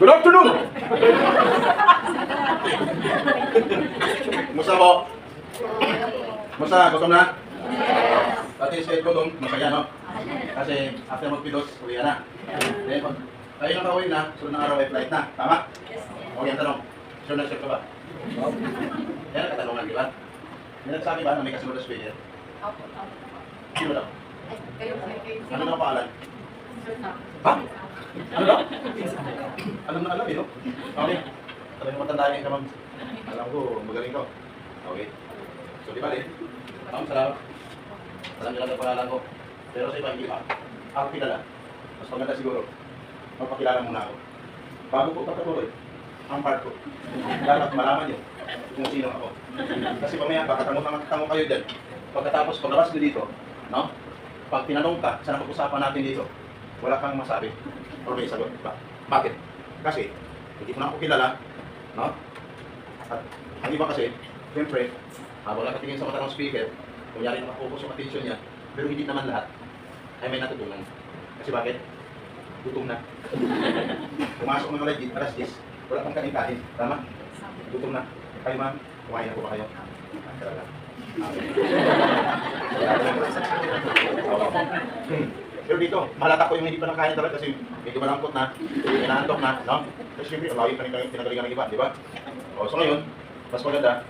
Good afternoon! Musta po? Musta? Gutom na? Pati sa gutom, masaya no? Kasi after magpilos, uwi ka na. Then pag tayo nang kauwi na, sunod ng araw ay flight na. Tama? Okay, ang tanong. Sure na sure ka ba? Yan ang katanungan, di ba? May nagsabi ba na may kasunod na speaker? Sino daw? Ano daw ang pangalan? Ha? Ano daw? Alam na alam eh, no? Okay. Talagang matandaan ka, ma'am. Alam ko, magaling ko. Okay. So, di ba rin? Ma'am, salamat. Alam nila ang pangalan ko. Pero sa iba, hindi pa. Ako kilala. Mas maganda siguro. Magpakilala muna ako. Bago ko pagkatuloy, ang part ko. Dapat malaman niyo kung sino ako. Kasi pamaya, baka tango kayo dyan. Pagkatapos, paglabas nyo dito, no? Pag tinanong ka sa napag-usapan natin dito, wala kang masabi. Or may sagot. Bakit? Kasi, hindi ko na ako kilala, no? At ang iba kasi, siyempre, habang nakatingin sa mata ng speaker, kunyari nakapokus yung attention niya, pero hindi naman lahat ay may natutunan. Kasi bakit? Gutom na. Pumasok ng legit, alas 10, wala kang kain-kain. Tama? Gutom na. Kayo ma'am, kumain na po ba kayo? Talaga. Pero dito, malata ko yung hindi pa nakain talaga kasi medyo malangkot na, inaantok na, no? Kasi siyempre, malayo pa rin pinagalingan ng iba, di ba? O, so ngayon, mas maganda,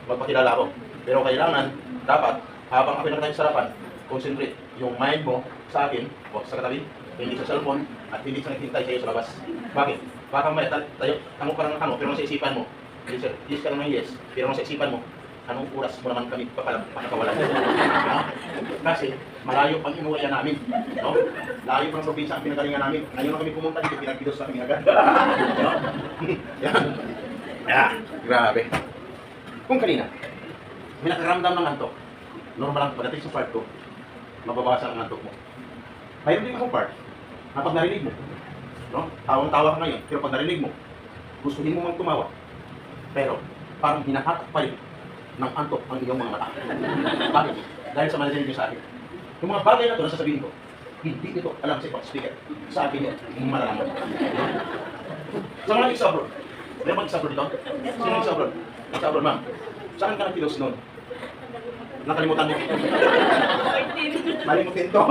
magpakilala ako. Pero kailangan, dapat, habang ako nakatayo sa harapan, concentrate yung mind mo sa akin, o sa katabi, hindi sa cellphone, at hindi sa naghintay sa'yo sa labas. Bakit? Baka may tayo, tango ka lang ng tango, pero nasa isipan mo, yes ka lang ng yes, pero nasa isipan mo, anong oras mo naman kami pakakawalan? Kasi malayo pang inuwi namin, no? Layo pang probinsya ang pinagalingan namin. Ngayon na kami pumunta dito, pinagpidos na kami agad. No? Yan. Yeah. Grabe. Kung kanina, may nakaramdam ng antok, normal lang pagdating sa part ko, mababawasan ang antok mo. Mayroon din akong part na pag narinig mo, no? Tawang-tawa ka ngayon, pero pag narinig mo, gustuhin mo mang tumawa. Pero parang hinahatak pa rin ng antok ang iyong mga mata. Bakit? Dahil sa manager niyo sa akin. Yung mga bagay na ito na sasabihin ko, hindi ito alam sa ibang speaker. Sa akin yun, malalaman. Sa mga nag-exabroad, may mag-exabroad dito? Sino nag-exabroad? Nag-exabroad, ma'am. Saan ka nag-pilos noon? Nakalimutan mo. Malimutin to.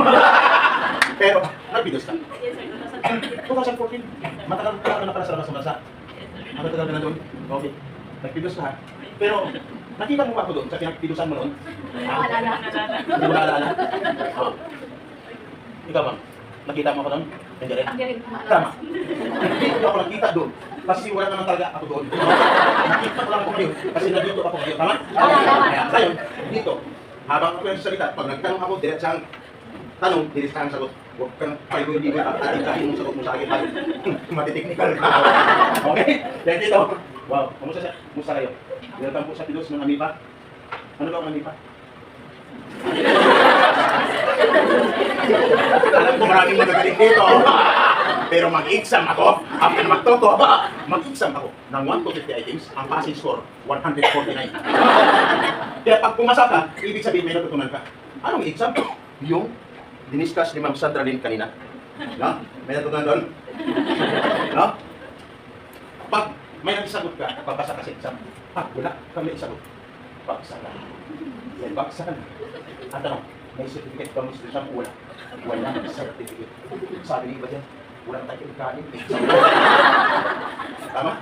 Pero, nag-pilos ka. 2014. Matagal ka na pala sa labas ng bansa. Matagal ka na doon. Okay. Nag-pilos ka ha. Pero, nakita mo ba ako doon sa pinagpilusan mo noon? Hindi mo naalala? Oh. Ikaw ba? Nakita mo ako doon? Hindi rin? Tama. Hindi ako nakita doon. Kasi wala naman talaga ako doon. Nakita ko lang ako ngayon. Kasi nandito ako ngayon. Tama? Kaya ngayon, dito. Habang ako yung salita, pag nagtanong ako, diretsang tanong, diretsang sagot. Huwag kang paligoy hindi mo atin-atin mong sagot mo sa akin. Matiteknikal ka. Okay? Yan dito. Wow, kamusta siya? Kamusta kayo? Welcome po sa pilos ng Amipa. Ano ba ang Amipa? Alam ko maraming magagaling dito. Pero mag-exam ako. After magtoko, mag-exam ako ng 1 to 50 items. Ang passing score, 149. Kaya pag pumasa ka, ibig sabihin may natutunan ka. Anong exam? Yung diniscuss ni Ma'am Sandra Lynn kanina. No? May natutunan doon? No? Pag may nagsagot ka, papasa ka sa exam. Wala kami isagot. Baksa ka. Yan, baksa ka. At ano, may certificate ka mo sa exam? Wala. Wala certificate. Sabi ni iba dyan, walang tayo kanin. Tama?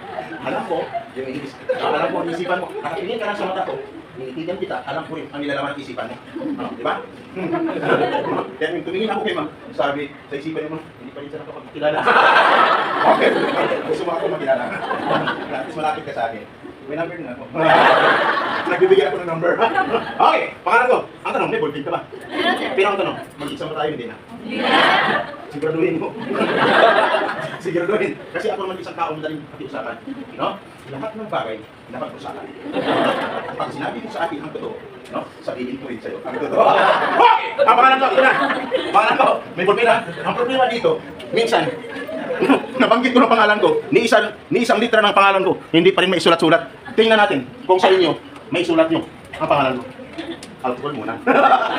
Alam ko, yung English. Alam ko, isipan mo. Nakatingin ka lang sa mata ko, nilitigan kita, alam ko rin ang nilalaman ng isipan mo. Di ba? Kaya yung tumingin ako kay ma'am, sabi, sa isipan mo, hindi pa rin siya nakapagkilala. Okay. Gusto mo ako makilala. At least malapit ka sa akin. May number na ako. Nagbibigyan ako ng number. Okay, pangalan ko. Ang tanong, may ballpen ka ba? Pero ang tanong, mag-exam ba tayo? Hindi na. Siguraduhin mo. Siguraduhin. Kasi ako naman isang tao madaling pakiusapan. No? Lahat ng bagay, dapat usapan. Pag sinabi mo sa akin ang totoo, no? Sabihin ko rin sa'yo ang totoo. Okay! Ang pangalan ko, ito na. Pangalan ko, may ballpen na. Ang problema dito, minsan, nabanggit ko ng pangalan ko, ni isang litra ng pangalan ko, hindi pa rin may isulat-sulat. Tingnan natin kung sa inyo, may isulat nyo ang pangalan ko. Alcohol muna.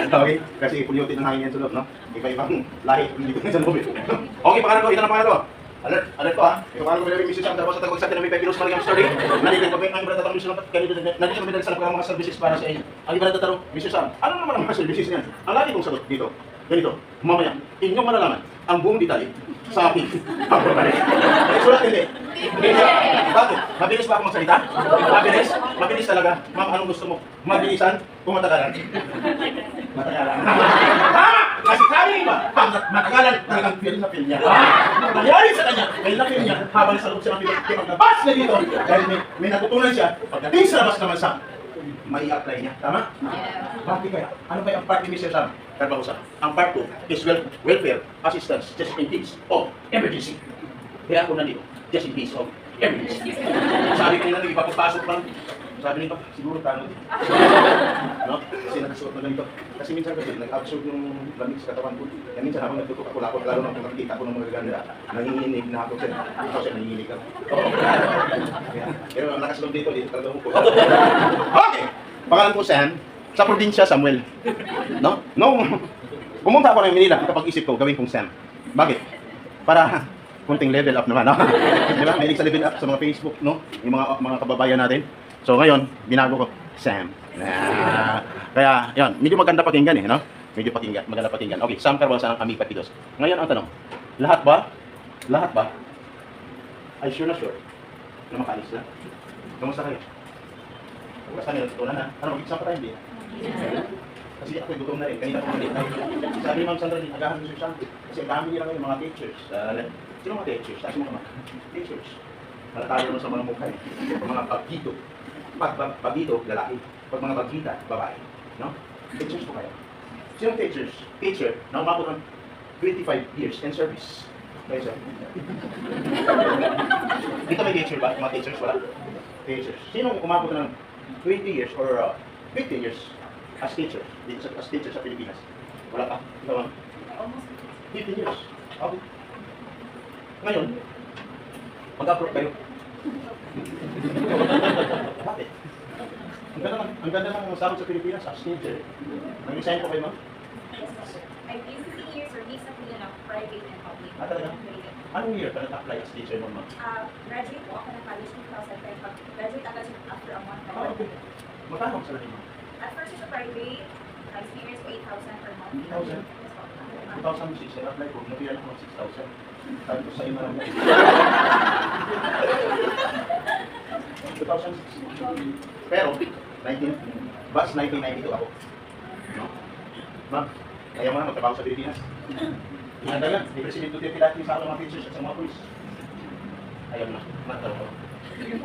Okay? Kasi polluted ang hangin yan sa loob, no? Iba-ibang lahi, hindi ko sa loob. Okay, pangalan ko, ito na pangalan ko. Alert ko ha. Ito ka lang kung Mrs. Sam, tapos sa tagwag sa atin na may 5 kilos maling story. Nandito ko ang iba tatanong Mrs. Sam, nandito kami dahil sa mga services para sa inyo. Ang iba tatanong, Mrs. Sam, ano naman ang mga services niyan? Ang lagi kong sagot dito, ganito, mamaya, inyong malalaman ang buong detalye sa akin. Sulat hindi. Bakit? Mabilis ba ako magsalita? Mabilis? Mabilis talaga. Ma'am, anong gusto mo? Mabilisan? Kung matagalan? Matagalan. Tama! Kasi sabi ba? Matagalan talagang feel na feel niya. Nangyari sa kanya, may na-feel niya habang sa loob siya ng feel. Paglabas na dito, dahil may natutunan siya, pagdating sa labas naman sa may apply niya. Tama? Bakit kaya? Ano ba yung part ni Mr. Sam? Carbajosa. Ang part 2 is welfare assistance just in case of emergency. Kaya ako nandito, just in case of emergency. Sabi ko nila, ipapapasok lang. Sabi nito, siguro tanong. No? Kasi nakasuot na ganito. Kasi minsan kasi nag-absorb yung lamig sa katawan ko. Kaya minsan habang nagtutok ako lakot, lalo na kung nakikita ko ng mga gaganda, nanginginig na ako siya. Ikaw siya, nanginginig ka. Pero ang nakasulog dito, dito talaga mo po. Okay! Pangalan ko Sam, sa probinsya Samuel. No? Pumunta ako ng Manila, kapag-isip ko, gawin kong Sam. Bakit? Para kunting level up naman, no? Di ba? May sa level up sa mga Facebook, no? Yung mga kababayan natin. So ngayon, binago ko, Sam. Kaya, yun, medyo maganda pakinggan eh, no? Medyo maganda pakinggan. Okay, Sam Carbajosa ng Amiga Pidos. Ngayon, ang tanong, lahat ba? Ay, sure na sure. Na makalis na? Kamusta kayo? Basta nila tutunan na. Ano, mag-exam pa tayo, hindi? Kasi ako'y gutom na rin. Kanina ko ulit. Sabi ni Ma'am Sandra, agahan mo siya. Kasi ang dami nila ngayon, mga teachers. Sino mga teachers? Taas mo naman. Teachers. Malatalo naman sa mga mukha eh. Mga pagkito. Pagkito, lalaki. Pag mga pagkita, babae. No? Teachers po kayo. Sino teachers? Teacher na umabot ng 25 years in service. Kayo sir? Dito may teacher ba? Mga teachers wala? Teachers. Sino umabot ng 20 years or 15 years as teacher? As teacher sa Pilipinas? Wala pa? Ikaw ano? 15 years. Okay. Ngayon, mag-approve kayo. Bakit? Ang ganda ng sahod sa Pilipinas as teacher. Nag-resign po kayo, ma'am? I've been 15 years or visa po yun of private and public. Talaga? Anong year ka nag-apply as teacher mo, ma'am? Graduate po ako ng college 2005. Graduate agad after a month. Okay. Magkano ang salarin mo? At first sa private, experience ko 8,000 per month. 8,000? 2006, nag-apply ko. Nabiyan ako ng 6,000. Sabi ko sa iyo na lang. 2006. Pero, batch 1992 ako. No? Ma'am, kaya mo na magtrabaho sa Pilipinas. Inanda yan, ni President Duterte dati sa mga teachers at sa mga police. Ayaw na, magtrabaho ko.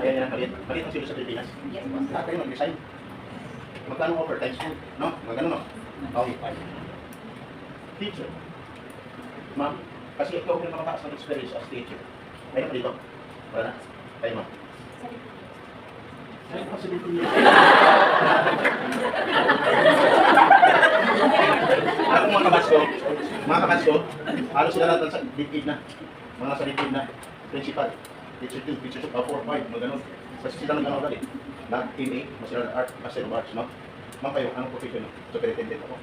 Ayaw niya ng palit. Palit ang sila sa Pilipinas. Yes po. Lahat kayo mag-resign. Magkano overtime school? No? Magkano no? Okay, fine. Teacher. Ma'am, kasi ikaw yung nakataas ng experience as teacher. Mayroon pa dito. Wala na? Kayo ma'am. Ay, kasi dito niya. Ako mga kabats ko, halos sila natin sa dikid na. Mga sa dikid na. Principal, teacher 2, teacher 4, 5, mga ganun. Kasi sila nag-ano ulit. MA, Master of Arts, Master of Arts, no? Ma'am kayo, anong profession no? Superintendent ako.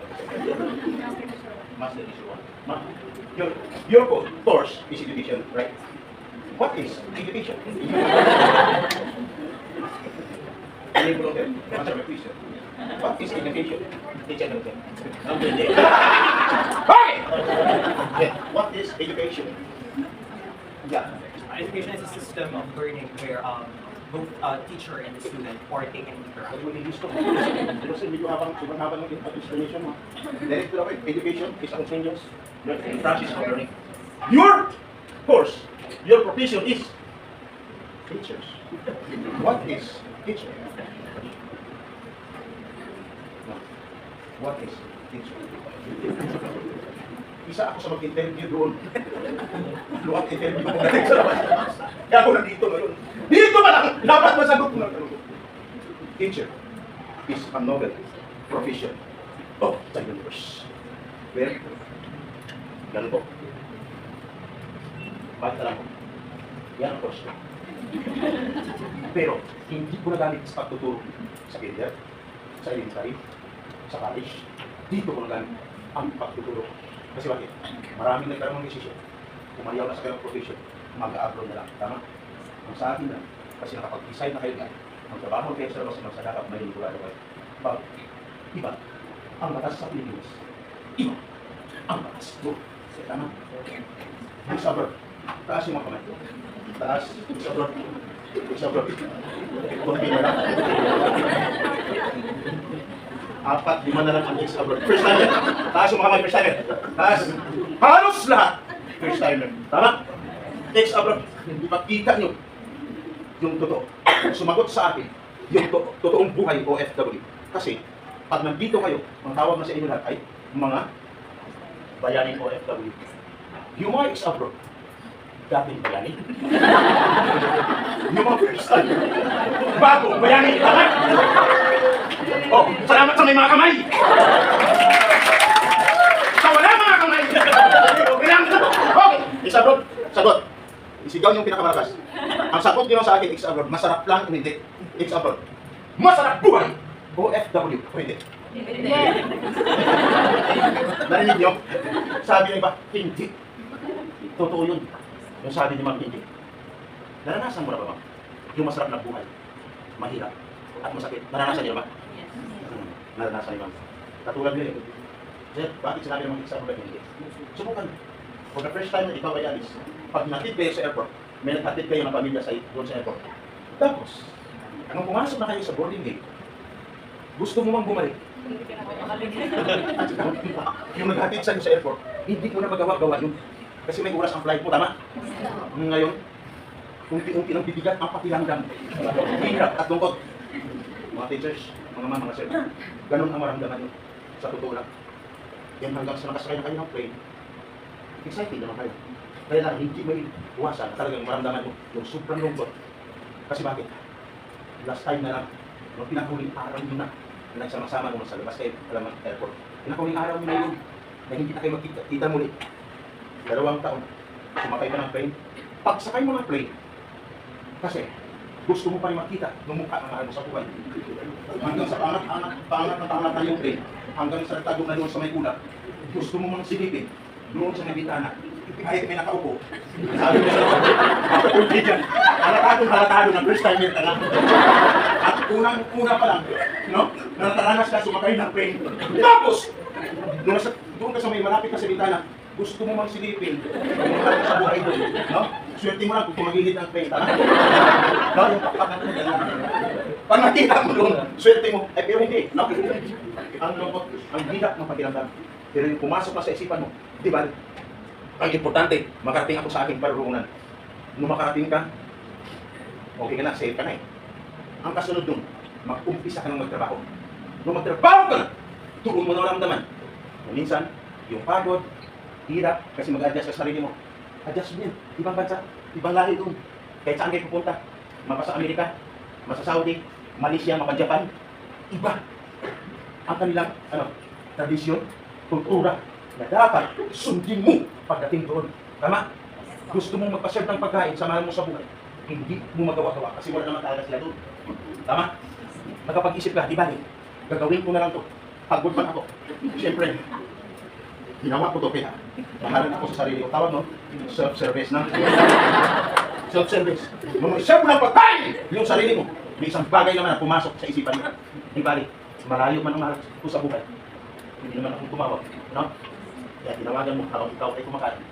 Master issue 1. Ma'am, your course is education, right? What is education? Answer my question. What is education? Teacher natin. Okay! What is education? Yeah. Education is a system of learning where both teacher and the student partake and interact. Ano mo gusto ko? Kasi medyo sobrang habang ng explanation mo. Director ako, education is a continuous process of learning. Your course, your profession is teachers. What is teacher? What is teacher? Isa ako sa mag-interview doon. Luwag interview ko natin sa labas. Kaya ako nandito ngayon. Dito pa lang! Dapat masagot ko na. Teacher is a noble profession of the universe. Well, ganun po. Bakit alam ko? Yan ang course ko. Pero, hindi ko nagamit sa pagtuturo sa kinder, sa elementary, sa college. Dito ko nagamit ang pagtuturo. Kasi bakit? Maraming nagkaroon ng desisyon. Umayaw na sa kanyang profession. mag-abroad na lang. Tama? Ang sa akin lang, kasi nakapag-decide na kayo nga, ang trabaho kayo sa labas ng magsasaka, may nilulado kayo. Bakit? Iba, ang batas sa Pilipinas. Iba, ang batas doon. Tama? It's abroad. Taas yung mga kamay. Taas. It's abroad. It's abroad. Continue lang. 4, 5 na lang ang it's abroad. First timer. Taas yung mga kamay. First timer. Taas. Halos lahat. First timer. Tama? It's abroad. Ipagkita nyo yung totoo. Sumagot sa akin yung totoong buhay OFW. Kasi pag nandito kayo, ang tawag na sa inyo lahat ay mga bayaning OFW. Yung mga ex-abroad, dating bayani. Yung mga first time, bago bayani, tama? Oh, salamat sa may mga kamay! Sa wala mga kamay! Okay lang. Okay, ex-abroad, sagot. Isigaw yung pinakamalakas. Ang sagot nyo sa akin, ex-abroad, masarap lang o hindi? Ex-abroad, masarap buhay! OFW, o hindi? Narinig nyo? Sabi ng iba, hindi. Totoo yun. Yung sabi ni Ma'am hindi. Naranasan mo na ba, Ma'am? Yung masarap na buhay, mahirap, at masakit. Naranasan niyo ba? Yes. Naranasan niyo, Ma'am. Katulad niyo yun. Sir, bakit sinabi ng mga ex-abroad hindi? Subukan. For the first time na ikaw ay alis, pag natid kayo sa airport, may nagtatid kayo ng pamilya sa doon sa airport. Tapos, nung pumasok na kayo sa boarding gate, gusto mo mang bumalik. Yung naghatid sa inyo sa airport, hindi mo na magawa-gawa yun. Kasi may oras ang flight mo, tama? Ngayon, unti-unti nang bibigat ang pakiramdam. Hirap at lungkot. Mga teachers, mga mama, mga sir, ganun ang maramdaman nyo. Sa totoo lang. Yan hanggang sa nakasakay na kayo ng plane, excited naman kayo. Kaya lang, hindi may iwasan na talagang maramdaman mo yung sobrang lungkot. Kasi bakit? Last time na lang, nung pinakuling araw nyo na nagsama-sama nung sa labas kayo, alam ang airport. Pinakuling araw nyo na yun, na hindi na kayo magkita muli. 2 taon, sumakay ka ng plane. Pagsakay mo ng plane, kasi gusto mo pa rin makita ng mukha ng mahal mo sa buhay. Hanggang sa pangat na yung plane, hanggang sa nagtago na doon sa may kulap, gusto mo mang silipin doon sa may bitana. Kahit may nakaupo. Sabi mo sa halatado ng first time ka na. At una pa lang, no? Nataranas ka sumakay ng plane. Tapos, doon ka sa may malapit ka sa bitana, gusto mo mang silipin sa buhay doon, no? Swerte mo lang kung tumagilid ang plane, tama? No, yung pakpakan mo ganyan. Pag nakita mo doon, swerte mo, ay pero hindi, no? Ang lungkot, ang hirap ng pakiramdam. Pero yung pumasok na sa isipan mo, di ba? Ang importante, makarating ako sa aking parurungan. Nung makarating ka, okay ka na, safe ka na eh. Ang kasunod dun, mag-umpisa ka ng magtrabaho. Nung magtrabaho ka na, tuon mo na maramdaman. Minsan, yung pagod, hirap, kasi mag-adjust ka sa sarili mo. Adjust mo yan. Ibang bansa, ibang lahi doon. Kahit saan kayo pupunta. Mapa sa Amerika, mapa sa Saudi, Malaysia, mapa Japan. Iba. Ang kanilang, tradisyon, kultura, na dapat sundin mo pagdating doon. Tama? Gusto mong magpaserve ng pagkain, samahan mo sa buhay. Hindi mo magawa-gawa kasi wala naman talaga sila doon. Tama? Magkapag-isip ka, di ba? Gagawin ko na lang to. Pagod man ako. Siyempre, ginawa ko to kaya mahalan ako sa sarili ko. Tawag no? Self-service na. Self-service. Nung serve mo ng pagkain yung sarili mo, may isang bagay naman na pumasok sa isipan mo. Di ba? Malayo man ang mahal ko sa buhay. Hindi naman akong tumawag. No? Kaya tinawagan mo habang ikaw ay kumakain.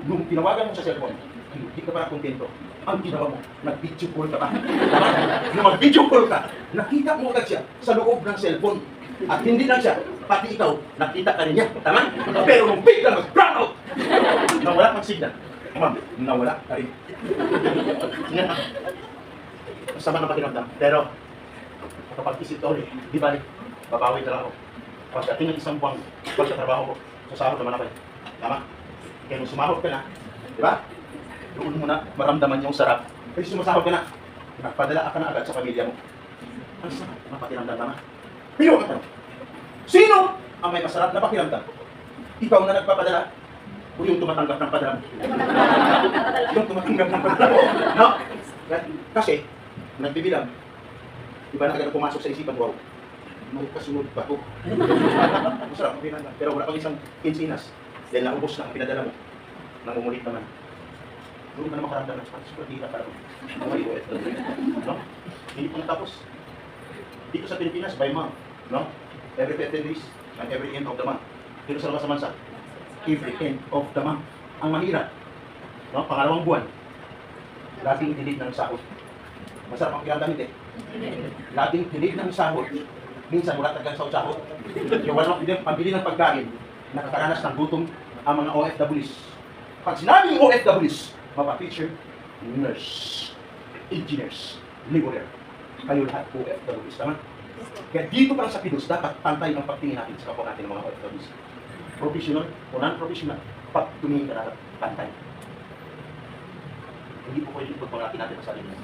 Nung tinawagan mo sa cellphone, hindi ka pa kontento. Ang ginawa mo, nag-video call ka pa. Nung mag-video call ka, nakita mo agad siya sa loob ng cellphone. At hindi lang siya, pati ikaw, nakita ka rin niya. Tama? Pero nung biglang mag-brown out, nawala kang signal. Ma'am, nawala ka rin. Yan ha. Masama ng pakiramdam. Pero, kapag-isip ka ulit, di ba? Babawi na lang ako. Pagdating ng isang buwang pagkatrabaho ko, sasahod naman ako. Tama? Kaya nung sumahod ka na, di ba? Doon mo na maramdaman yung sarap. Kasi sumasahod ka na, nagpadala ka na agad sa pamilya mo. Ang sarap na pakiramdam, tama? Pero ang tanong, sino ang may masarap na pakiramdam? Ikaw na nagpapadala o yung tumatanggap ng padala mo? Yung tumatanggap ng padala mo, no? Kasi, nagbibilang, iba na agad pumasok sa isipan, wow, may kasunod pa ko. Masarap, okay lang. Pero wala pang isang kinsinas. Dahil naubos na ang pinadala mo. Namumulit naman. Doon ka na makaramdam ng super hirap para may OFW. No? Hindi po natapos. Dito sa Pilipinas, by month. No? Every 15 days and every end of the month. Dito sa labas sa bansa, every end of the month. Ang mahirap. No? Pangalawang buwan, laging delete ng sahod. Masarap ang kailangan eh. Laging delete ng sahod. Minsan wala tagang sahod. Yung walang pambili ng pagkain, nakakaranas ng gutom ang mga OFWs. Pag sinabing OFWs, mapa-teacher, nurse, engineers, laborer, kayo lahat OFWs, tama? Kaya dito pa lang sa Pidos, dapat pantay ang pagtingin natin sa kapwa natin ng mga OFWs. Professional o non-professional, pag tumingin ka natin, pantay. Hindi po pwede ipagpangati natin sa sarili.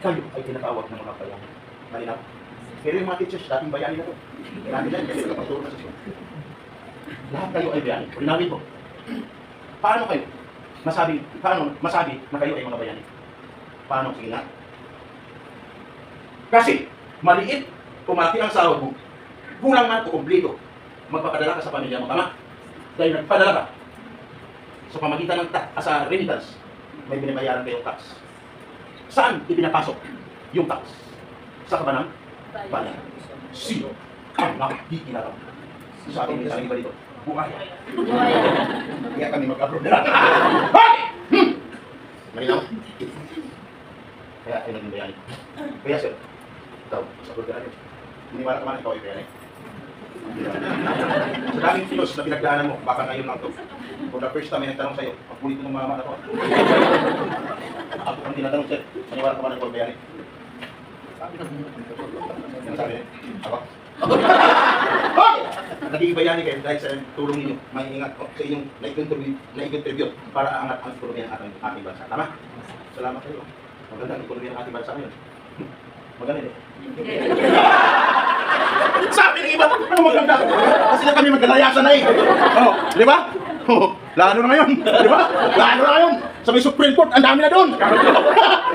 Kayo ay tinatawag ng mga bayani. Malinaw. Pero yung mga teachers, dating bayani na to. Bayani lang, kasi kapaturo na sa siya. Lahat kayo ay bayani. Linawin po. Paano kayo masabi na kayo ay mga bayani? Paano? Sige nga. Kasi, maliit, kumati ang sahod mo, kulang man o kumplito, magpapadala ka sa pamilya mo, tama? Dahil nagpadala ka sa pamagitan ng sa remittance, may binabayaran kayong tax. Saan ipinapasok yung tax? Sa kabanang bayan. Sino ang nakikinarap? Sa ating may iba dito. Buhay. Kaya kami mag-upload na lang. Bakit? Malinaw? Kaya ay naging bayani. Kaya sir, ikaw, sa pagkaan yun. Hiniwala ka man ikaw ay bayani. Sa daming kilos na pinagdaanan mo, baka ngayon lang ito. For the first time, may nagtanong sa'yo, pagpulit ko ng mga mata ko. Ako ang tinatanong sir, hiniwala ka man ikaw ay bayani. Yan sabi niya. Ako. Naging bayani kayo dahil sa tulong ninyo, may ingat ko sa inyong na-contribute para angat ang ekonomiya ng ating bansa. Tama? Salamat kayo. Maganda ang ekonomiya ng ating bansa ngayon. Maganda eh. Sabi ng iba, ano maganda? Kasi na kami magkalayasan na eh. Oh, di ba? Oh, lalo na ngayon. Di ba? Lalo na ngayon. Sa may Supreme Court, ang dami na doon.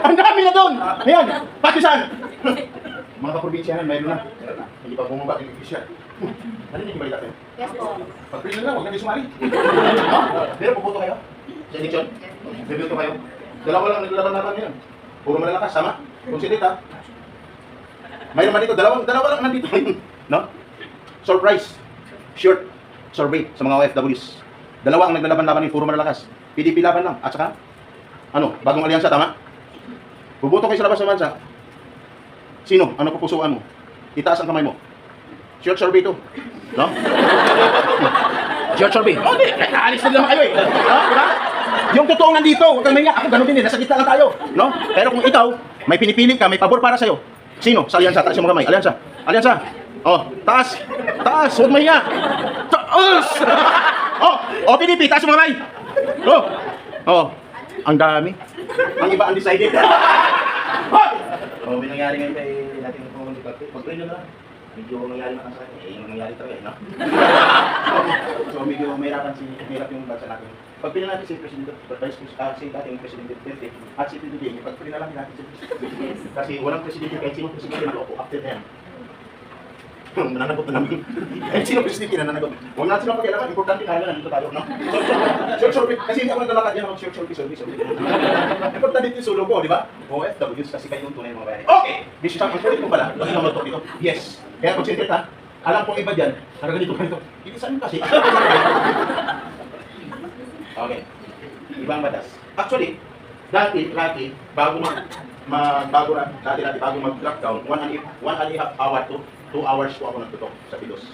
Ang dami na doon. Ayan, pati saan? Mga kaprobinsyahan, mayroon na. Hindi pa bumaba yung official. Ano yung balita kayo? Yes po. Pag-print na lang, huwag na kayo sumali. Pero puputo kayo? Sa eleksyon? Bibito kayo? Dalawa lang naglalaban natin yan. Puro malalakas, sama? Kung sinita. Mayroon man dito, dalawa lang nandito. No? Surprise. Short survey sa mga OFWs. Dalawa ang naglalaban-laban ni puro malalakas. PDP laban lang. At saka, bagong alyansa, tama? Bubuto kayo sa labas sa bansa. Sino? Ano pupusuan mo? Itaas ang kamay mo. Short survey to. No? Short survey. Okay, alis na naman kayo eh. No? Diba? Yung totoong nandito, huwag kang mahiya. Ako ganun din eh, nasa gitna lang tayo. No? Pero kung ikaw, may pinipili ka, may pabor para sa'yo. Sino? Sa alyansa, taas yung mga kamay. Alyansa. Alyansa. Oh, taas. Taas, huwag mahiya. Taas! Oh, PDP, taas yung mga kamay. Oh, ang dami. Ang iba undecided. May nangyari ngayon kay natin pag-pray na lang. Medyo nangyari na sa akin. Yung nangyari talaga, no? So medyo mahirap yung bansa natin. Pag-pray na natin si Presidente, si dating Presidente Duterte, at si Presidente, pag-pray na lang natin si Presidente. Kasi walang Presidente, kahit sino Presidente na ako, after na yan. Nananagot na namin. Kahit sino Presidente na nananagot. Huwag natin silang pakialaman, importante na lang nandito tayo, no? Short survey, kasi hindi ako naglalakad yan, short survey. Importante dito yung solo ko, di ba? OFWs kasi kayo yung tunay mga bayani. Okay! Bisyo sa pagkulit mo pala, kasi naman dito. Yes. Kaya concentrate ha. Alam ko iba dyan, para ganito. Hindi saan kasi. Okay. Ibang batas. Actually, dati, bago mag-lockdown, 1.5 hour to 2 hours po ako nagtutok sa Pidos.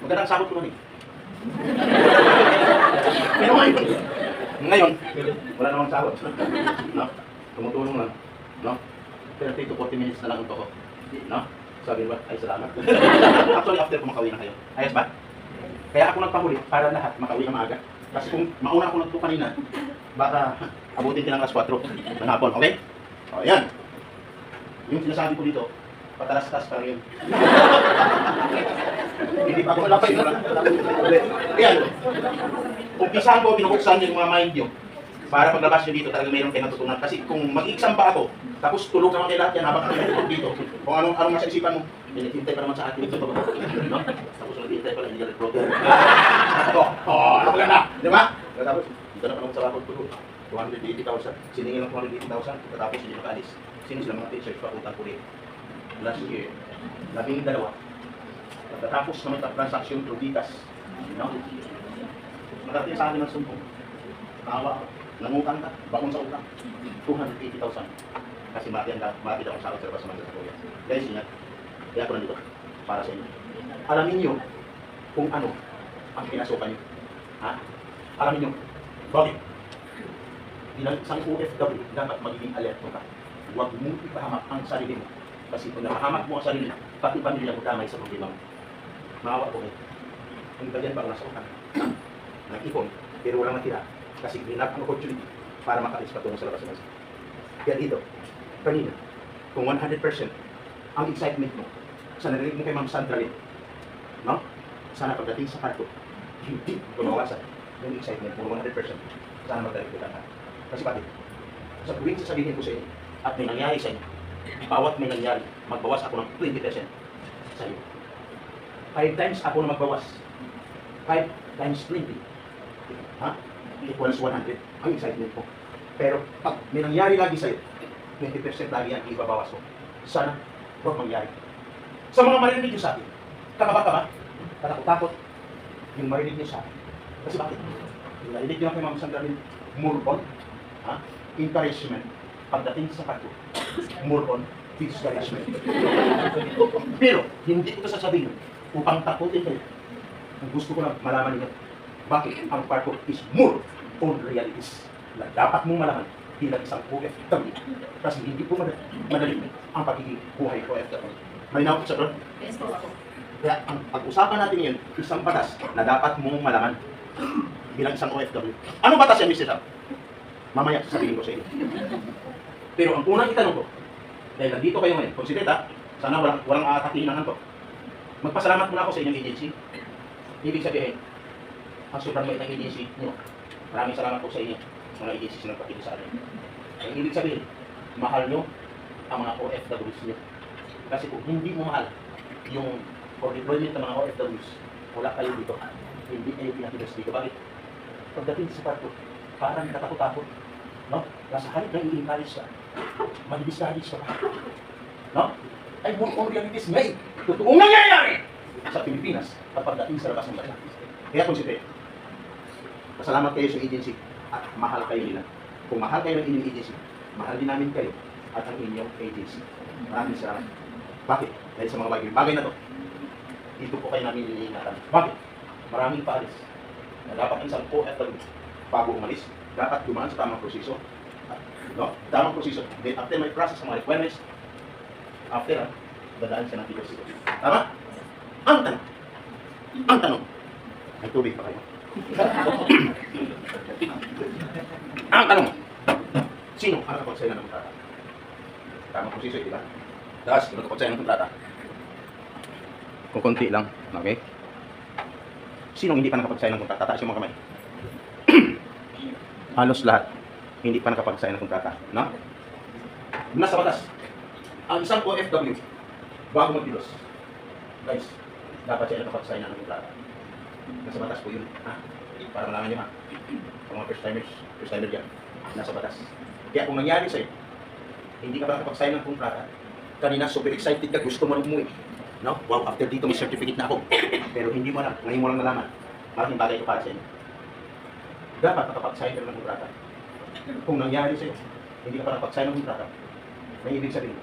Magandang sagot ko nun eh. Pero ngayon, wala namang sagot. No? Tumutulong lang. No? 30 to 40 minutes na lang ito ko. No? Sabi ba? Ay, salamat. Actually, after ko makauwi na kayo. Ayos ba? Kaya ako nagpahuli para lahat makauwi na maaga. Kasi kung mauna ako nagtutok kanina, baka abutin ka ng alas 4 ng hapon. Okay? O, yan. Yung sinasabi ko dito, patalas-tas pa rin. Hindi pa ako nalapay na lang. Ayan. Umpisahan ko, binubuksan yung mga mind nyo. Para paglabas nyo dito, talaga mayroon kayo natutunan. Kasi kung mag-exam pa ako, tapos tulog naman kayo lahat yan habang kami natulog dito. Kung anong nasa isipan mo, hinihintay pa naman sa akin dito. No? Tapos naghihintay pa lang, hindi ka nag-proper. Ano ka na? Di ba? Tapos, dito na pa naman sa bakod tulog. 280,000. Siningil ng 280,000, katapos hindi makaalis. Sino sila mga teachers pa utang ko rin? Last year, 12. Pagkatapos naman ang transaction through Gcash. No? Narating sa akin ng sumpong. Naawa ako. Nangutang ka, bakon sa utang. 280,000. Kasi mati daw ang sa observa sa mga sa kuya. Guys, ingat. Kaya ako nandito para sa inyo. Alamin nyo kung ano ang pinasukan nyo. Ha? Alamin nyo. Bakit? Bilang isang OFW, dapat magiging alerto ka. Huwag mo ipahamak ang sarili mo. Kasi kung napahamak mo ang sarili mo, pati pamilya mo damay sa problema mo. Maawa ko kayo. Ang ganyan bang nasa utang? Nag-ipon, pero walang matira. Kasi ginap ang opportunity para makalis patungo sa labas ng bansa. Kaya dito, kanina, kung 100% ang excitement mo sa narinig mo kay Ma'am Sandra Lynn, no? Sana pagdating sa kanto, hindi tumawasan yung excitement mo 100%. Sana magdalik ko ka. Kasi bakit? Sa tuwing sasabihin ko sa inyo, at may nangyari sa inyo, bawat may nangyari, magbawas ako ng 20% sa iyo. 5 times ako na magbawas. 5 times 20. Ha? Equals 100. Ang excitement ko. Pero pag may nangyari lagi sa'yo, 20% lagi ang ibabawas ko. Sana huwag mangyari. Sa mga marinig nyo sa akin, kakaba-kaba, katakot-takot, yung marinig nyo sa akin. Kasi bakit? Yung narinig nyo na kay Ma'am Sandra Lynn, more on, ha? Encouragement. Pagdating sa kanto, more on discouragement. Pero, hindi ko ito sasabihin upang takutin kayo. Kung gusto ko lang malaman ninyo, bakit ang part ko is more on realities na dapat mong malaman bilang isang OFW. Kasi hindi po madali ang pagiging buhay OFW. May nakot sa doon? Yes po. Kaya ang pag-usapan natin ngayon, isang batas na dapat mong malaman bilang isang OFW. Ano batas yan, Mr. Sam? Mamaya sasabihin ko sa inyo. Pero ang unang itanong ko, dahil nandito kayo ngayon, consider sana walang aatakihin ng anto. Magpasalamat muna ako sa inyong agency. Ibig sabihin, ang sobrang mait ng agency nyo. Maraming salamat po sa inyo, mga agencies na nagpapili sa atin. Ang ibig sabihin, mahal nyo ang mga OFWs nyo. Kasi kung hindi mo mahal yung for deployment ng mga OFWs, wala kayo dito. Hindi kayo pinatigas dito. Bakit? Pagdating sa parto, parang katakot-takot. No? Nasa halip na i-encourage ka. Mag-discourage ka pa. No? Ay, more on realities may totoong nangyayari sa Pilipinas kapag dating sa labas ng bansa. Kaya consider, pasalamat kayo sa agency at mahal kayo nila. Kung mahal kayo ng inyong agency, mahal din namin kayo at ang inyong agency. Maraming salamat. Bakit? Dahil sa mga bagay na to, dito po kayo namin iniingatan. Bakit? Maraming paalis na dapat ang isang OFW bago umalis, dapat dumaan sa tamang proseso. No? Tamang proseso. Then after may process sa mga requirements, after, dadaan siya ng POC. Tama? Ang tanong, may tubig pa kayo. Ang tanong, sino ang nakapagsayo ng kontrata? Tamang proseso, di ba? Tapos, kung nakapagsayo ng kontrata, kung konti lang, okay? Sino hindi pa nakapagsayo ng kontrata? Taas yung mga kamay. Halos lahat hindi pa nakapagsayo ng kontrata, no? Nasa batas, ang isang OFW bago magpilos, guys, dapat siya nakapagsayo ng kontrata. Nasa batas po yun, ha? Para malaman nyo, ha? Sa mga first timer yan, nasa batas. Kaya kung nangyari sa'yo, hindi ka ba nakapagsayo ng kontrata, kanina super excited ka, gusto mo rin umuwi, no? Wow, after dito may certificate na ako, pero hindi mo lang, ngayon mo lang nalaman, malaking bagay ito para sa inyo. Dapat nakapag-sign ka ng kontrata. Kung nangyari sa'yo, hindi ka pa nakapag-sign ng kontrata, may ibig sabihin,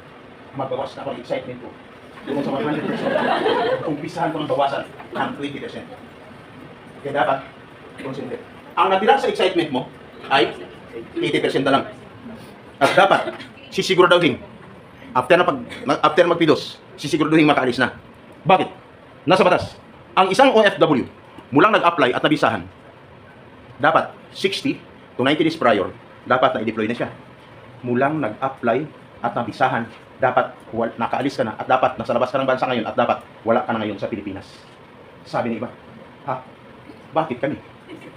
magbawas na ako ng excitement ko. Kung sa 100%, umpisahan ko ng bawasan ng 20%. Kaya dapat, concentrate. Ang natira sa excitement mo ay 80% na lang. At dapat, sisiguraduhin, after magpidos, sisiguraduhin makaalis na. Bakit? Nasa batas, ang isang OFW, mulang nag-apply at nabisahan, dapat 60 to 90 days prior, dapat na i-deploy na siya. Mulang nag-apply at nabisahan, dapat nakaalis ka na at dapat nasa labas ka ng bansa ngayon at dapat wala ka na ngayon sa Pilipinas. Sabi ng iba, ha? Bakit kami?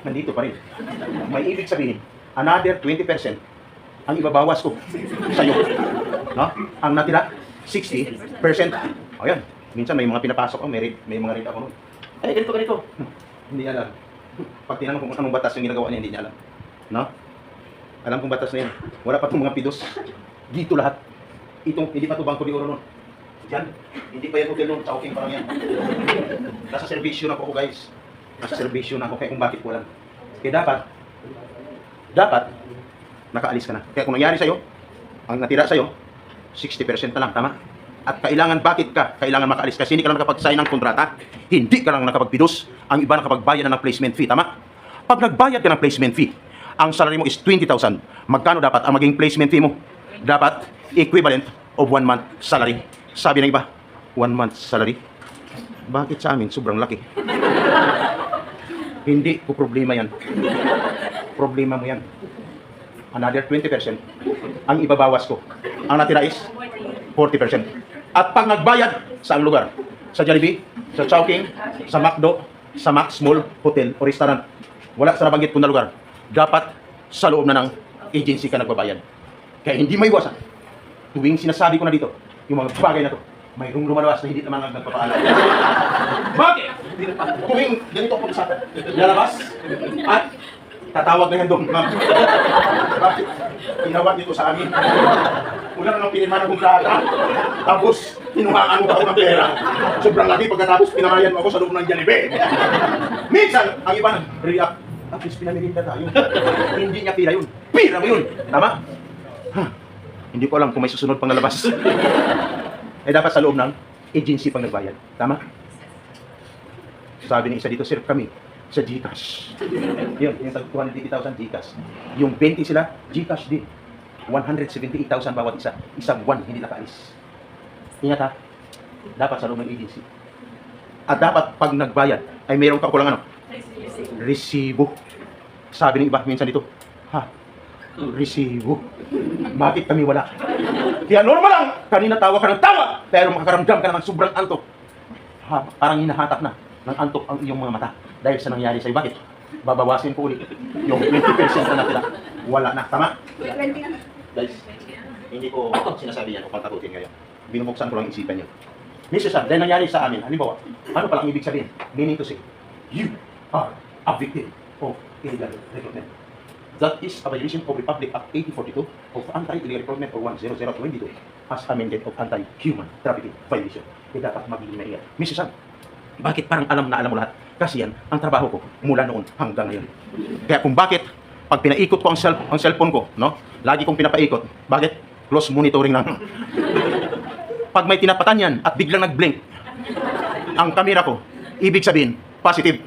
Nandito pa rin. May ibig sabihin, another 20% ang ibabawas ko sa iyo. No? Ang natira, 60%. O yan, minsan may mga pinapasok ko, may mga rate ako nun. Ay, ganito. Hindi alam. Pag tinanong kung anong batas yung ginagawa niya, hindi niya alam. No? Alam kong batas na yan. Wala pa itong mga pidos. Dito lahat. Itong, hindi pa ito Bangko de Oro nun. Diyan. Hindi pa yan hotel nun. Chowking parang yan. Nasa servisyo na po ako guys. Nasa servisyo na ako. Kaya kung bakit ko alam. Kaya dapat, nakaalis ka na. Kaya kung nangyari sa'yo, ang natira sa'yo, 60% na lang. Tama? At kailangan makaalis kasi hindi ka lang nakapag-sign ng kontrata. Hindi ka lang nakapagpidos. Ang iba nakapagbayad na ng placement fee. Tama? Pag nagbayad ka ng placement fee, ang salary mo is 20,000. Magkano dapat ang maging placement fee mo? Dapat equivalent of 1 month salary. Sabi ng iba, 1 month salary. Bakit sa amin? Sobrang laki. Hindi ko problema yan. Problema mo yan. Another 20%. Ang ibabawas ko. Ang natira is 40%. At pag nagbayad, sa ang lugar? Sa Jollibee, sa Chowking, sa McDo, sa Max Mall, Hotel o Restaurant. Wala sa nabanggit ko na lugar. Dapat sa loob na ng agency ka nagbabayad. Kaya hindi may iwasan. Tuwing sinasabi ko na dito, yung mga bagay na to, mayroong lumalabas na hindi naman nagpapaalam. Bakit? Tuwing ganito ako sa lalabas at tatawag na yan doon, ma'am. Bakit? Tinawag dito sa amin. Wala nang pinirma ng kontrata. Tapos, tinuhaan mo ako ng pera. Sobrang laki pagkatapos pinamayan mo ako sa loob ng Jollibee. Minsan, ang iba nag-react. At least pinamirinda tayo. Hindi niya pira yun. Pira mo yun. Tama? Hindi ko alam kung may susunod pang lalabas. Eh dapat sa loob ng agency pang nagbayad. Tama? Sabi ng isa dito, sir, kami sa GCash. Yun, yung 280,000 GCash. Yung 20 sila, GCash din. 178,000 bawat isa. Isang buwan, hindi nakaalis. Ingat ha, dapat sa loob ng agency. At dapat pag nagbayad, ay mayroong kakulangan ano? Resibo. Sabi ng iba, minsan dito, resibo. Bakit kami wala? Kaya normal lang, kanina tawa ka ng tawa, pero makakaramdam ka naman sobrang antok. Parang hinahatak na ng antok ang iyong mga mata. Dahil sa nangyari sa'yo, bakit? Babawasin ko ulit. Yung 20% na natira, wala na. Tama? Guys, hindi ko sinasabi yan upang takutin ngayon. Binubuksan ko lang isipan nyo. Mr. Sam, dahil nangyari sa amin, halimbawa, ano palang ibig sabihin? Meaning to say, you are a victim of illegal recruitment. That is a violation of Republic Act 8042 of Anti-Illegal Recruitment or 10022 as amended of Anti-Human Trafficking Violation. Kaya dapat magiging naiya. Mr. Sam, bakit parang alam na alam mo lahat? Kasi yan ang trabaho ko mula noon hanggang ngayon. Kaya kung bakit, pag pinaikot ko ang cellphone ko, no? Lagi kong pinapaikot. Bakit? Close monitoring lang. Pag may tinapatan yan at biglang nag-blink ang kamera ko, ibig sabihin, positive.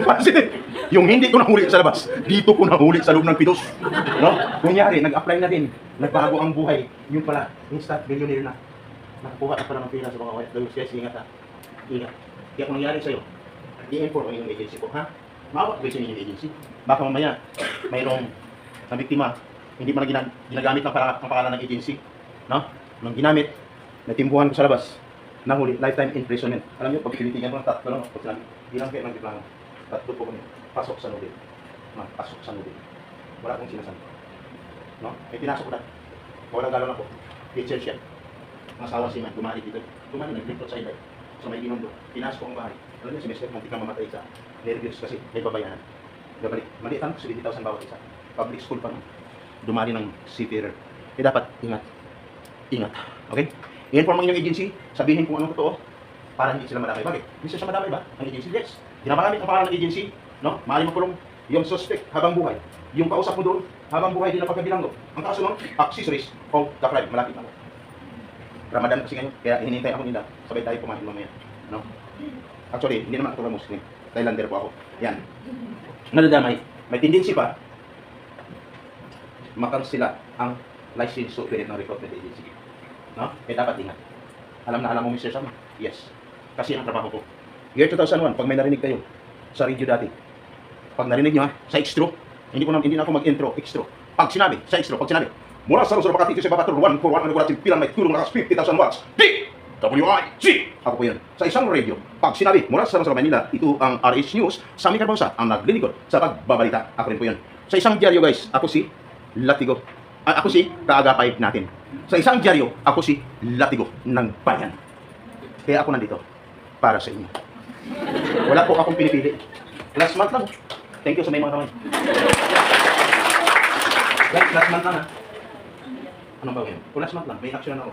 Positive. Yung hindi ko nahuli sa labas, dito ko nahuli sa loob ng pidos. No? Kunyari, nag-apply na din, nagbago ang buhay. Yun pala, instant millionaire na. Nakakuha ka pala ng pera sa mga OFWs. Guys, ingat ha. Ingat. Kaya kung nangyari sa'yo, i-inform ang inyong agency ko, ha? Maawat ba sa inyong agency? Baka mamaya, mayroong na biktima, hindi mo na ginagamit ng pangalan ng agency. No? Nung ginamit, natimbuhan ko sa labas, nahuli, lifetime imprisonment. Alam niyo, pag pinitigan ko ng tatlo lang, pag sinabi, ilang kayo ng diploma, tatlo po kami, pasok sa nobel. No? Pasok sa nobel. Wala akong sinasabi. No? Eh, pinasok ko na. Wala galaw na po. Teacher siya. Ang asawa si Man, dumali dito. Dumali, nag-report sa ibay. So may ginundo. Pinasok ko ang bahay. Alam niyo, si Mr. Muntik na mamatay sa nervous kasi may babayanan. Gabalik. Maliit lang, 70,000 bawat isa. Public school pa nun. Dumali ng seafarer. Eh dapat, ingat. Ingat. Okay? I-inform ang inyong agency, sabihin kung anong totoo, para hindi sila madamay. Bakit? Hindi sila madamay ba? Ang agency? Yes. Ginagamit ang pangalan ng agency, no? Maaaring makulong yung suspect habang buhay. Yung kausap mo doon, habang buhay din ang pagkabilanggo. Ang kaso nun, accessories of the crime. Malapit na ako. Ramadan kasi ngayon, kaya hinihintay ako nila. Sabay tayo kumain mamaya. No? Actually, hindi naman ako tulad Muslim. Thailander po ako. Yan. Nadadamay. May tendency pa, makansila ang license to operate ng recruitment agency. No? Kaya dapat ingat. Alam na alam mo, Mr. Sam? Yes. Kasi ang trabaho ko. Year 2001, pag may narinig kayo sa radio dati, pag narinig nyo ha, sa extro, hindi na ako mag-intro, extro. Pag sinabi, sa extro, pag sinabi, mula sa Luzon, Makati, sa Babatur, 141, ang nagulating pilang may tulong lakas 50,000 watts. D! WIC! Ako po yun. Sa isang radio, pag sinabi, mula sa Luzon, Manila, ito ang RH News, Sammy Carbausa, ang naglilingkod sa pagbabalita. Ako rin po yun. Sa isang dyaryo, guys, ako si Latigo. Ako si kaagapay natin. Sa isang dyaryo, ako si Latigo ng bayan. Kaya ako nandito para sa inyo. Wala po akong pinipili. Last month lang, Thank you sa may mga kamay. Guys, last month lang ha. Anong ba yun? O last month lang, may action ako.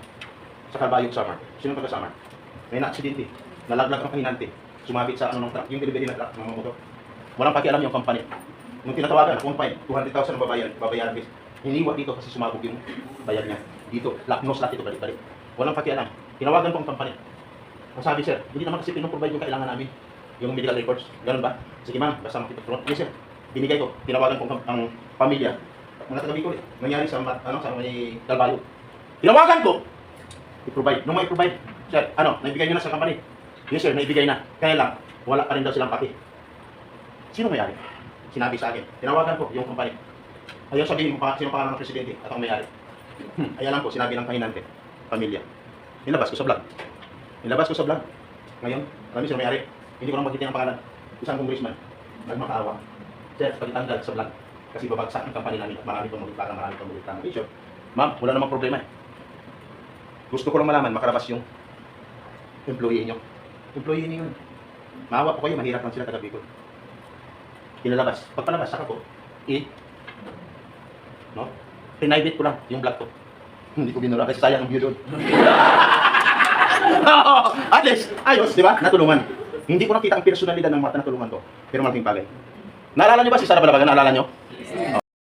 Sa Calbayog Summer. Sino taga Summer? May na-aksidente. Nalaglag ang kahinante. Sumabit sa ano ng truck. Yung delivery na truck ng mga motor. Walang pakialam yung company. Nung tinatawagan, akong fine, 200,000 ang babayaran. Hiniwa dito kasi sumabog yung bayad niya. Dito, laknos lahat ito, balik-balik. Walang pakialam. Tinawagan ko ang company. Ang sabi, sir, hindi naman kasi pinoprovide yung kailangan namin. Yung medical records. Ganun ba? Sige ma'am, basta makipag-front. Yes, sir. Binigay ko. Tinawagan ko ang pamilya. Mga taga Bicol eh. Nangyari sa may Calbayog. Tinawagan ko. I-provide. Nung may provide, sir, naibigay nyo na sa company. Yes, sir, naibigay na. Kaya lang, wala pa rin daw silang paki. Sino may-ari? Sinabi sa akin. Tinawagan ko yung company. Ayaw sabihin mo pa, sino pangalan ng presidente at ang may-ari. Ayan lang po, sinabi ng kahinante. Pamilya. Nilabas ko sa vlog. Ngayon, marami sila may-ari. Hindi ko lang magkitin ang pangalan. Isang congressman. Nagmakaawa. Sir, pagitanggal sa vlog. Kasi babagsak ang company namin at marami pang magkita ng issue. Ma'am, wala namang problema eh. Gusto ko lang malaman, makarabas yung employee niyo. Employee niyo yun. Maawa po kayo, mahirap lang sila taga Bicol. Pinalabas. Pagpalabas, saka po, pinibate ko lang yung vlog ko. Hindi ko binura kasi sayang ang view doon. At least, ayos, di ba? Natulungan. Hindi ko nakita ang personalidad ng mga natulungan ko. Pero malaking bagay. Naalala niyo ba si Sara Balabagan? Naalala niyo?